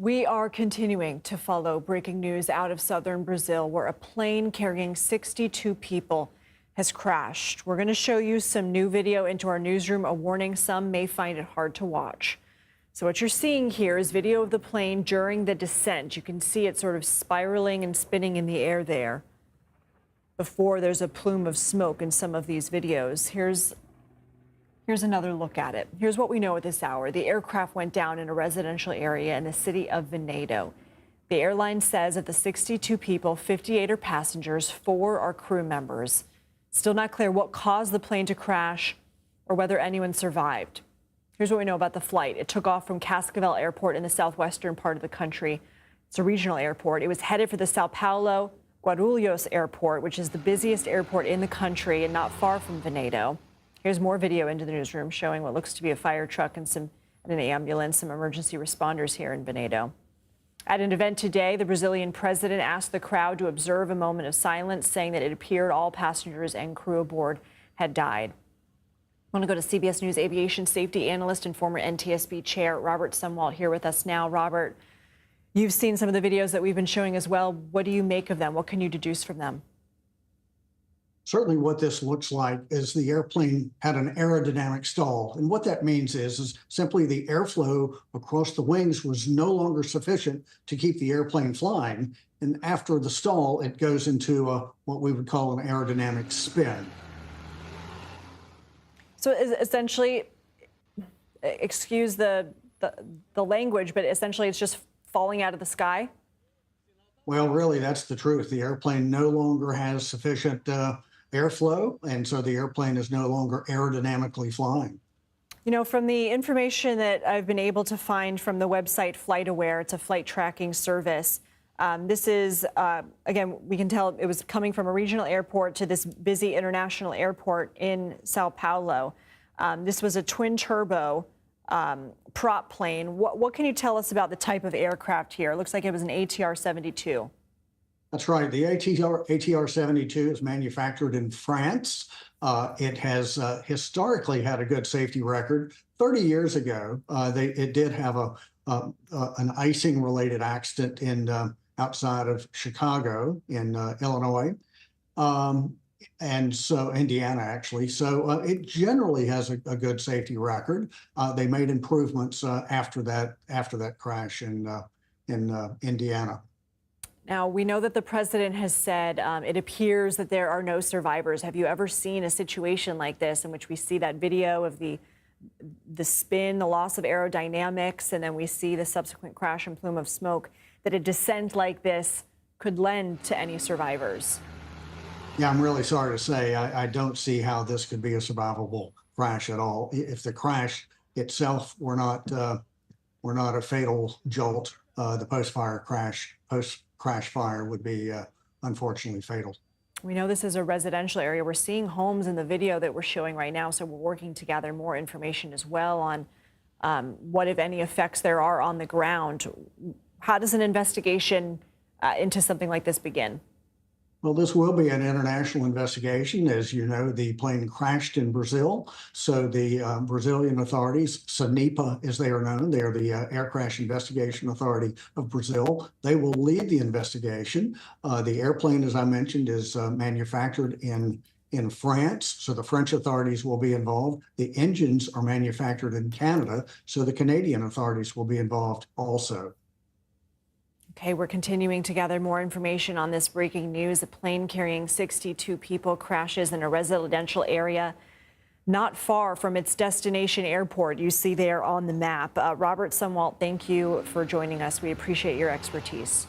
We are continuing to follow breaking news out of southern Brazil, where a plane carrying 62 people has crashed. We're going to show you some new video into our newsroom, a warning some may find it hard to watch. So what you're seeing here is video of the plane during the descent. You can see it sort of spiraling and spinning in the air there before there's a plume of smoke in some of these videos. Here's another look at it. Here's what we know at this hour. The aircraft went down in a residential area in the city of Venado. The airline says of the 62 people, 58 are passengers, 4 are crew members. Still not clear what caused the plane to crash or whether anyone survived. Here's what we know about the flight. It took off from Cascavel Airport in the southwestern part of the country. It's a regional airport. It was headed for the Sao Paulo Guarulhos Airport, which is the busiest airport in the country and not far from Venado. Here's more video into the newsroom showing what looks to be a fire truck and an ambulance, some emergency responders here in Venado. At an event today, the Brazilian president asked the crowd to observe a moment of silence, saying that it appeared all passengers and crew aboard had died. I want to go to CBS News aviation safety analyst and former NTSB chair Robert Sumwalt here with us now. Robert, you've seen some of the videos that we've been showing as well. What do you make of them? What can you deduce from them? Certainly what this looks like is the airplane had an aerodynamic stall. And what that means is simply the airflow across the wings was no longer sufficient to keep the airplane flying. And after the stall, it goes into what we would call an aerodynamic spin. So essentially, excuse the language, but essentially it's just falling out of the sky? Well, really, that's the truth. The airplane no longer has sufficient airflow, and so the airplane is no longer aerodynamically flying. You know, from the information that I've been able to find from the website FlightAware, it's a flight tracking service. This is, again, we can tell it was coming from a regional airport to this busy international airport in Sao Paulo. This was a twin turbo prop plane. What can you tell us about the type of aircraft here? It looks like it was an ATR-72. That's right. The ATR-72 is manufactured in France. It has historically had a good safety record. 30 years ago, it did have an icing-related accident in outside of Chicago in Illinois, and so Indiana actually. So it generally has a good safety record. They made improvements after that crash in Indiana. Now, we know that the president has said it appears that there are no survivors. Have you ever seen a situation like this in which we see that video of the spin, the loss of aerodynamics, and then we see the subsequent crash and plume of smoke, that a descent like this could lend to any survivors? Yeah, I'm really sorry to say I don't see how this could be a survivable crash at all. If the crash itself were not a fatal jolt, the post-crash fire would be unfortunately fatal. We know this is a residential area. We're seeing homes in the video that we're showing right now, so we're working to gather more information as well on what, if any, effects there are on the ground. How does an investigation into something like this begin? Well, this will be an international investigation. As you know, the plane crashed in Brazil. So the Brazilian authorities, SANIPA as they are known, they are the Air Crash Investigation Authority of Brazil. They will lead the investigation. The airplane, as I mentioned, is manufactured in France, so the French authorities will be involved. The engines are manufactured in Canada, so the Canadian authorities will be involved also. Okay, we're continuing to gather more information on this breaking news. A plane carrying 62 people crashes in a residential area not far from its destination airport. You see there on the map. Robert Sumwalt, thank you for joining us. We appreciate your expertise.